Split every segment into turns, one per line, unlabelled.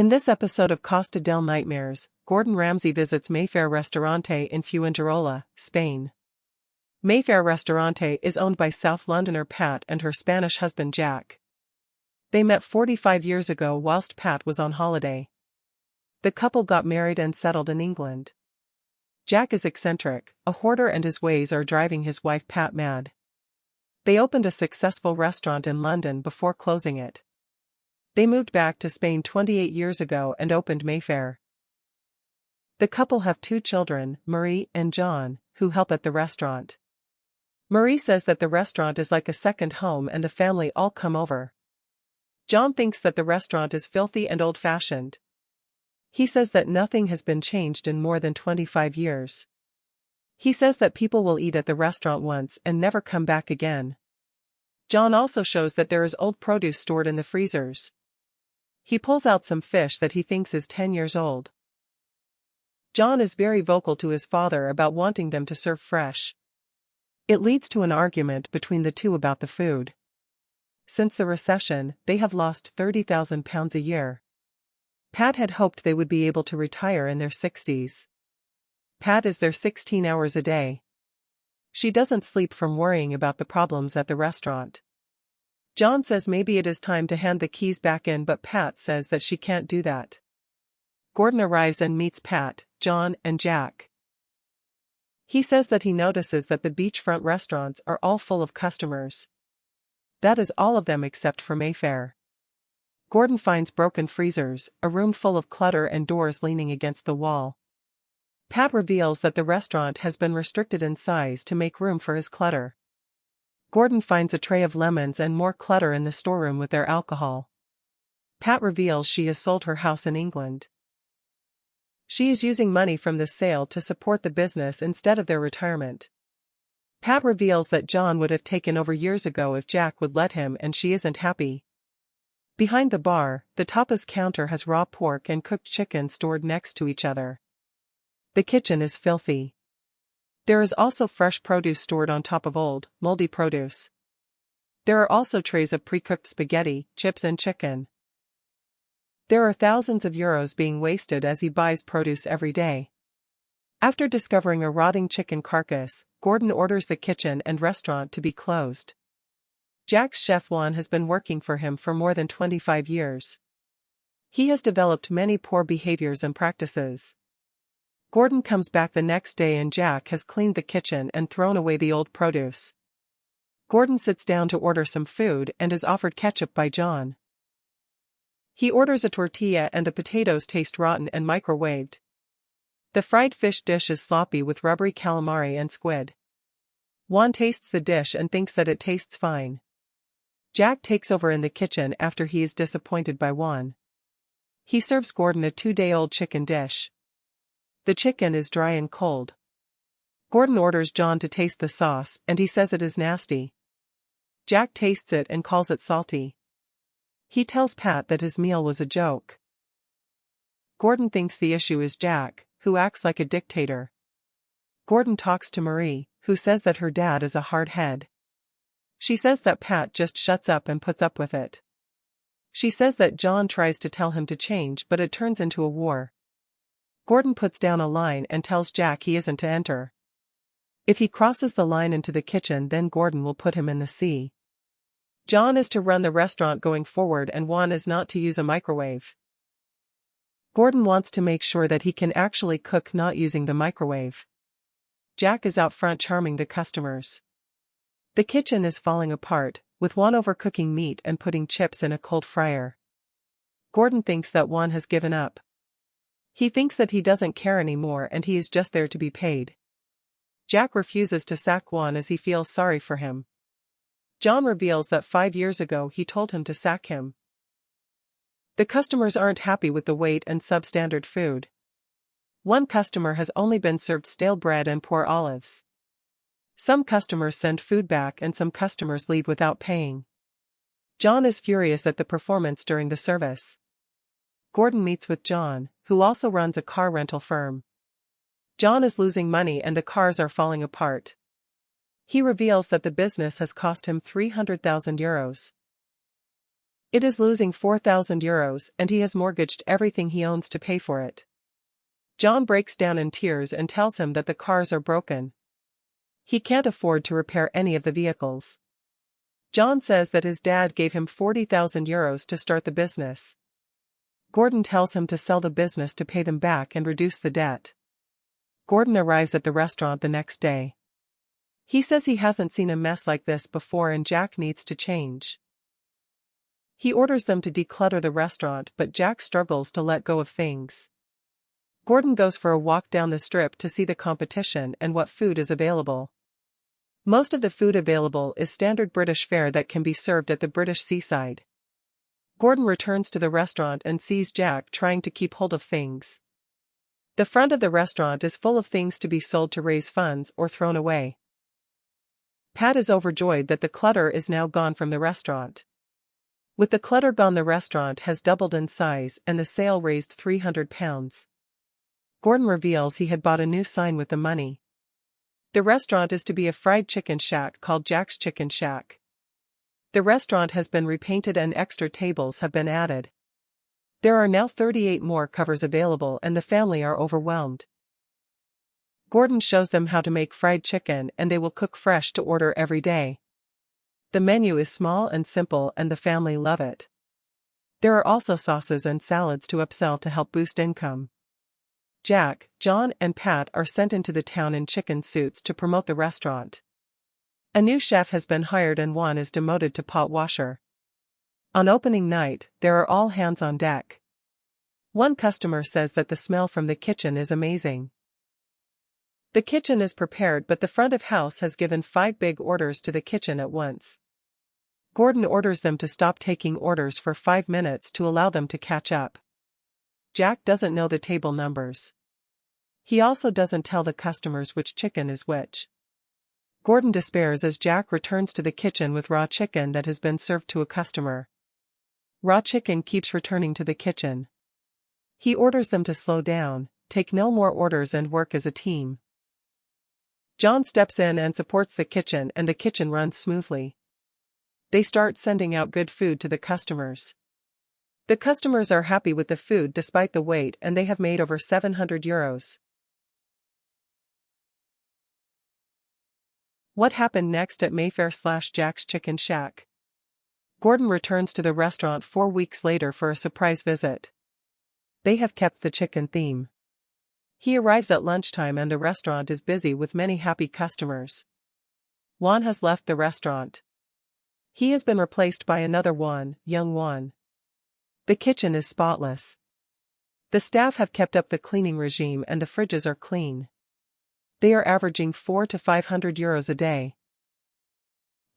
In this episode of Costa del Nightmares, Gordon Ramsay visits Mayfair Restaurante in Fuengirola, Spain. Mayfair Restaurante is owned by South Londoner Pat and her Spanish husband Jack. They met 45 years ago whilst Pat was on holiday. The couple got married and settled in England. Jack is eccentric, a hoarder, and his ways are driving his wife Pat mad. They opened a successful restaurant in London before closing it. They moved back to Spain 28 years ago and opened Mayfair. The couple have 2 children, Marie and John, who help at the restaurant. Marie says that the restaurant is like a second home and the family all come over. John thinks that the restaurant is filthy and old-fashioned. He says that nothing has been changed in more than 25 years. He says that people will eat at the restaurant once and never come back again. John also shows that there is old produce stored in the freezers. He pulls out some fish that he thinks is 10 years old. John is very vocal to his father about wanting them to serve fresh. It leads to an argument between the two about the food. Since the recession, they have lost £30,000 a year. Pat had hoped they would be able to retire in their 60s. Pat is there 16 hours a day. She doesn't sleep from worrying about the problems at the restaurant. John says maybe it is time to hand the keys back in, but Pat says that she can't do that. Gordon arrives and meets Pat, John, and Jack. He says that he notices that the beachfront restaurants are all full of customers. That is all of them except for Mayfair. Gordon finds broken freezers, a room full of clutter, and doors leaning against the wall. Pat reveals that the restaurant has been restricted in size to make room for his clutter. Gordon finds a tray of lemons and more clutter in the storeroom with their alcohol. Pat reveals she has sold her house in England. She is using money from the sale to support the business instead of their retirement. Pat reveals that John would have taken over years ago if Jack would let him, and she isn't happy. Behind the bar, the tapas counter has raw pork and cooked chicken stored next to each other. The kitchen is filthy. There is also fresh produce stored on top of old, moldy produce. There are also trays of pre-cooked spaghetti, chips, and chicken. There are thousands of euros being wasted as he buys produce every day. After discovering a rotting chicken carcass, Gordon orders the kitchen and restaurant to be closed. Jack's chef Juan has been working for him for more than 25 years. He has developed many poor behaviors and practices. Gordon comes back the next day and Jack has cleaned the kitchen and thrown away the old produce. Gordon sits down to order some food and is offered ketchup by John. He orders a tortilla and the potatoes taste rotten and microwaved. The fried fish dish is sloppy with rubbery calamari and squid. Juan tastes the dish and thinks that it tastes fine. Jack takes over in the kitchen after he is disappointed by Juan. He serves Gordon a 2-day-old chicken dish. The chicken is dry and cold. Gordon orders John to taste the sauce and he says it is nasty. Jack tastes it and calls it salty. He tells Pat that his meal was a joke. Gordon thinks the issue is Jack, who acts like a dictator. Gordon talks to Marie, who says that her dad is a hard head. She says that Pat just shuts up and puts up with it. She says that John tries to tell him to change, but it turns into a war. Gordon puts down a line and tells Jack he isn't to enter. If he crosses the line into the kitchen, then Gordon will put him in the sea. John is to run the restaurant going forward and Juan is not to use a microwave. Gordon wants to make sure that he can actually cook not using the microwave. Jack is out front charming the customers. The kitchen is falling apart, with Juan overcooking meat and putting chips in a cold fryer. Gordon thinks that Juan has given up. He thinks that he doesn't care anymore and he is just there to be paid. Jack refuses to sack Juan as he feels sorry for him. John reveals that 5 years ago he told him to sack him. The customers aren't happy with the wait and substandard food. One customer has only been served stale bread and poor olives. Some customers send food back and some customers leave without paying. John is furious at the performance during the service. Gordon meets with John, who also runs a car rental firm. John is losing money and the cars are falling apart. He reveals that the business has cost him €300,000. It is losing €4,000 and he has mortgaged everything he owns to pay for it. John breaks down in tears and tells him that the cars are broken. He can't afford to repair any of the vehicles. John says that his dad gave him €40,000 to start the business. Gordon tells him to sell the business to pay them back and reduce the debt. Gordon arrives at the restaurant the next day. He says he hasn't seen a mess like this before and Jack needs to change. He orders them to declutter the restaurant, but Jack struggles to let go of things. Gordon goes for a walk down the strip to see the competition and what food is available. Most of the food available is standard British fare that can be served at the British seaside. Gordon returns to the restaurant and sees Jack trying to keep hold of things. The front of the restaurant is full of things to be sold to raise funds or thrown away. Pat is overjoyed that the clutter is now gone from the restaurant. With the clutter gone, the restaurant has doubled in size and the sale raised £300. Gordon reveals he had bought a new sign with the money. The restaurant is to be a fried chicken shack called Jack's Chicken Shack. The restaurant has been repainted and extra tables have been added. There are now 38 more covers available and the family are overwhelmed. Gordon shows them how to make fried chicken and they will cook fresh to order every day. The menu is small and simple and the family love it. There are also sauces and salads to upsell to help boost income. Jack, John and Pat are sent into the town in chicken suits to promote the restaurant. A new chef has been hired and Juan is demoted to pot washer. On opening night, there are all hands on deck. One customer says that the smell from the kitchen is amazing. The kitchen is prepared, but the front of house has given 5 big orders to the kitchen at once. Gordon orders them to stop taking orders for 5 minutes to allow them to catch up. Jack doesn't know the table numbers. He also doesn't tell the customers which chicken is which. Gordon despairs as Jack returns to the kitchen with raw chicken that has been served to a customer. Raw chicken keeps returning to the kitchen. He orders them to slow down, take no more orders and work as a team. John steps in and supports the kitchen and the kitchen runs smoothly. They start sending out good food to the customers. The customers are happy with the food despite the wait and they have made over €700. What happened next at Mayfair/Jack's Chicken Shack? Gordon returns to the restaurant 4 weeks later for a surprise visit. They have kept the chicken theme. He arrives at lunchtime and the restaurant is busy with many happy customers. Juan has left the restaurant. He has been replaced by another Juan, young Juan. The kitchen is spotless. The staff have kept up the cleaning regime and the fridges are clean. They are averaging €400 to €500 a day.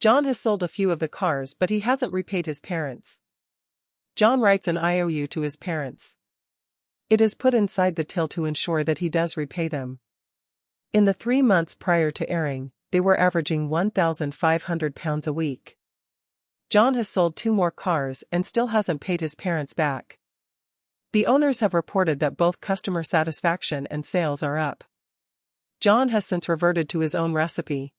John has sold a few of the cars but he hasn't repaid his parents. John writes an IOU to his parents. It is put inside the till to ensure that he does repay them. In the 3 months prior to airing, they were averaging £1,500 a week. John has sold 2 more cars and still hasn't paid his parents back. The owners have reported that both customer satisfaction and sales are up. John has since reverted to his own recipe.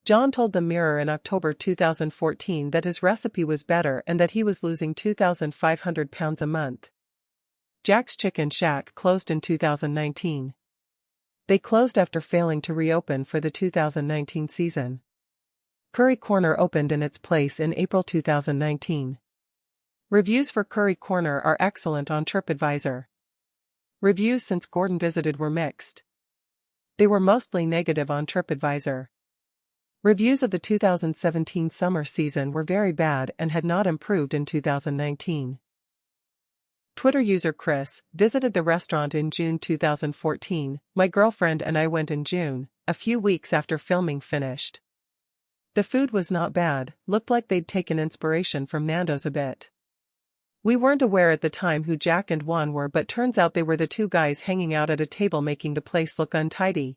John told the Mirror in October 2014 that his recipe was better and that he was losing £2,500 a month. Jack's Chicken Shack closed in 2019. They closed after failing to reopen for the 2019 season. Curry Corner opened in its place in April 2019. Reviews for Curry Corner are excellent on TripAdvisor. Reviews since Gordon visited were mixed. They were mostly negative on TripAdvisor. Reviews of the 2017 summer season were very bad and had not improved in 2019. Twitter user Chris visited the restaurant in June 2014. My girlfriend and I went in June, a few weeks after filming finished. The food was not bad, looked like they'd taken inspiration from Nando's a bit. We weren't aware at the time who Jack and Juan were, but turns out they were the 2 guys hanging out at a table making the place look untidy.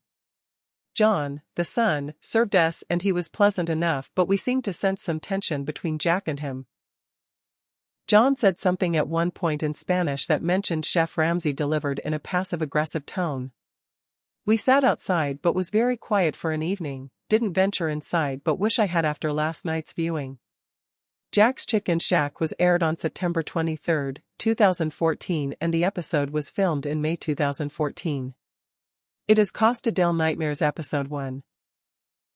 John, the son, served us and he was pleasant enough, but we seemed to sense some tension between Jack and him. John said something at one point in Spanish that mentioned Chef Ramsay delivered in a passive-aggressive tone. We sat outside but was very quiet for an evening, didn't venture inside but wish I had after last night's viewing. Jack's Chicken Shack was aired on September 23, 2014, and the episode was filmed in May 2014. It is Costa del Nightmares Episode 1.